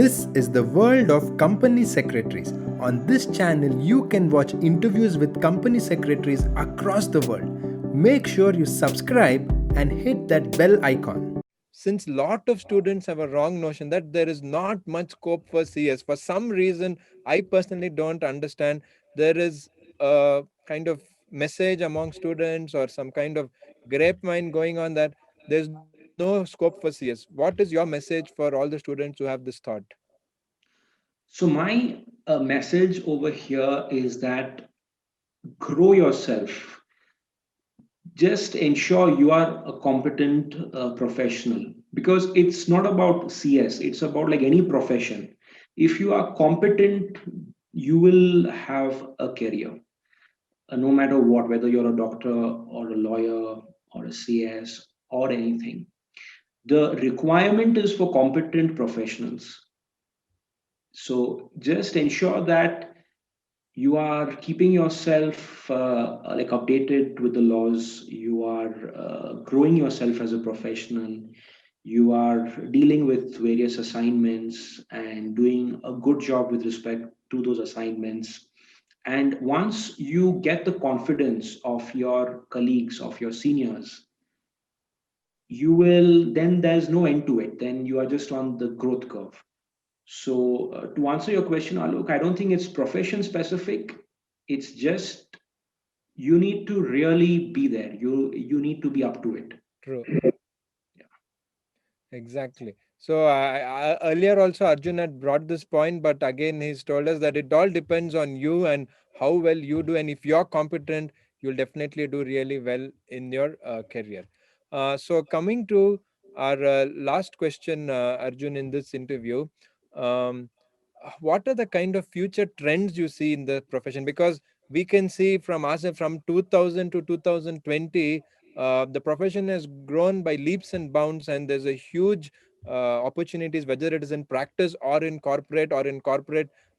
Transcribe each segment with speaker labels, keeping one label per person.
Speaker 1: This is the world of company secretaries. On this channel, you can watch interviews with company secretaries across the world. Make sure you subscribe and hit that bell icon. Since lot of students have a wrong notion that there is not much scope for CS, for some reason I personally don't understand, there is a kind of message among students or some kind of grapevine going on that there's no scope for CS. What is your message for all the students who have this thought?
Speaker 2: So, my message over here is that grow yourself. Just ensure you are a competent professional because it's not about CS, it's about like any profession. If you are competent, you will have a career, no matter what, whether you're a doctor or a lawyer or a CS or anything. The requirement is for competent professionals. So just ensure that you are keeping yourself like updated with the laws. You are growing yourself as a professional. You are dealing with various assignments and doing a good job with respect to those assignments. And once you get the confidence of your colleagues, of your seniors, you will, then there's no end to it, then you are just on the growth curve. So, to answer your question, Alok, I don't think it's profession specific. It's just you need to really be there. You need to be up to it.
Speaker 1: True.
Speaker 2: Yeah.
Speaker 1: Exactly. So earlier also Arjun had brought this point, but again he's told us that it all depends on you and how well you do, and if you're competent, you'll definitely do really well in your career. So coming to our last question, Arjun, in this interview, um, what are the kind of future trends you see in the profession? Because we can see from us from 2000 to 2020 the profession has grown by leaps and bounds, and there's a huge opportunities, whether it is in practice or in corporate.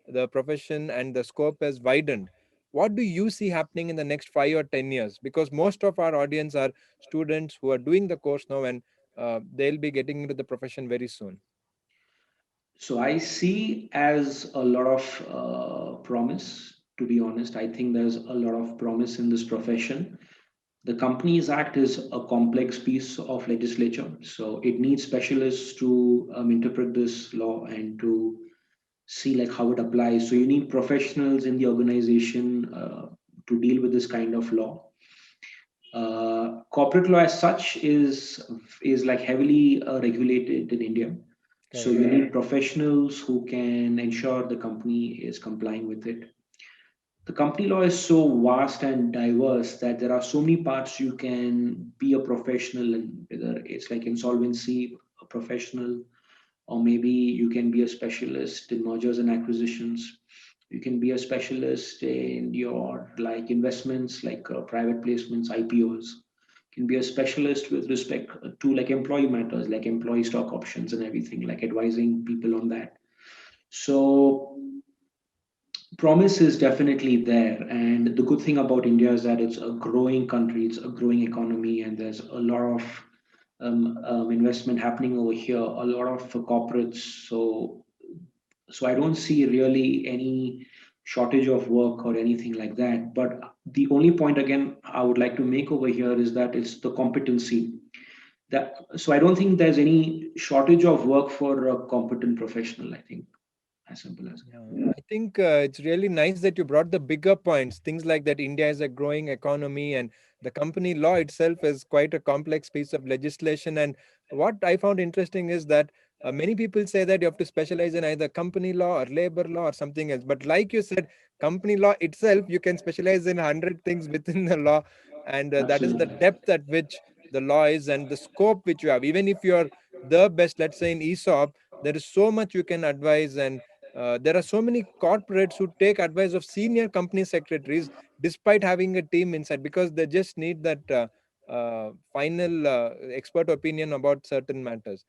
Speaker 1: The profession and the scope has widened. What do you see happening in the next 5 or 10 years? Because most of our audience are students who are doing the course now, and they'll be getting into the profession very soon.
Speaker 2: So I see as a lot of promise. To be honest, I think there's a lot of promise in this profession. The Companies Act is a complex piece of legislature, so it needs specialists to interpret this law and to see like how it applies. So you need professionals in the organization to deal with this kind of law. Corporate law as such is like heavily regulated in India. So
Speaker 1: Correct.
Speaker 2: you need professionals who can ensure the company is complying with it. The company law is so vast and diverse that there are so many parts you can be a professional in, whether it's like insolvency, a professional, or maybe you can be a specialist in mergers and acquisitions. You can be a specialist in your like investments, like private placements, IPOs. Can be a specialist with respect to like employee matters, like employee stock options and everything, like advising people on that. So promise is definitely there, and the good thing about India is that it's a growing country, it's a growing economy, and there's a lot of investment happening over here, a lot of corporates. So I don't see really any shortage of work or anything like that. But the only point again I would like to make over here is that it's the competency. That so I don't think there's any shortage of work for a competent professional. I think as simple as
Speaker 1: Yeah, I think it's really nice that you brought the bigger points. Things like that India is a growing economy, and the company law itself is quite a complex piece of legislation. And what I found interesting is that many people say that you have to specialize in either company law or labor law or something else. But like you said, company law itself, you can specialize in 100 things within the law, and that is the
Speaker 2: absolutely.
Speaker 1: depth at which the law is and the scope which you have. Even if you're the best, let's say in ESOP, there is so much you can advise, and there are so many corporates who take advice of senior company secretaries despite having a team inside, because they just need that final expert opinion about certain matters.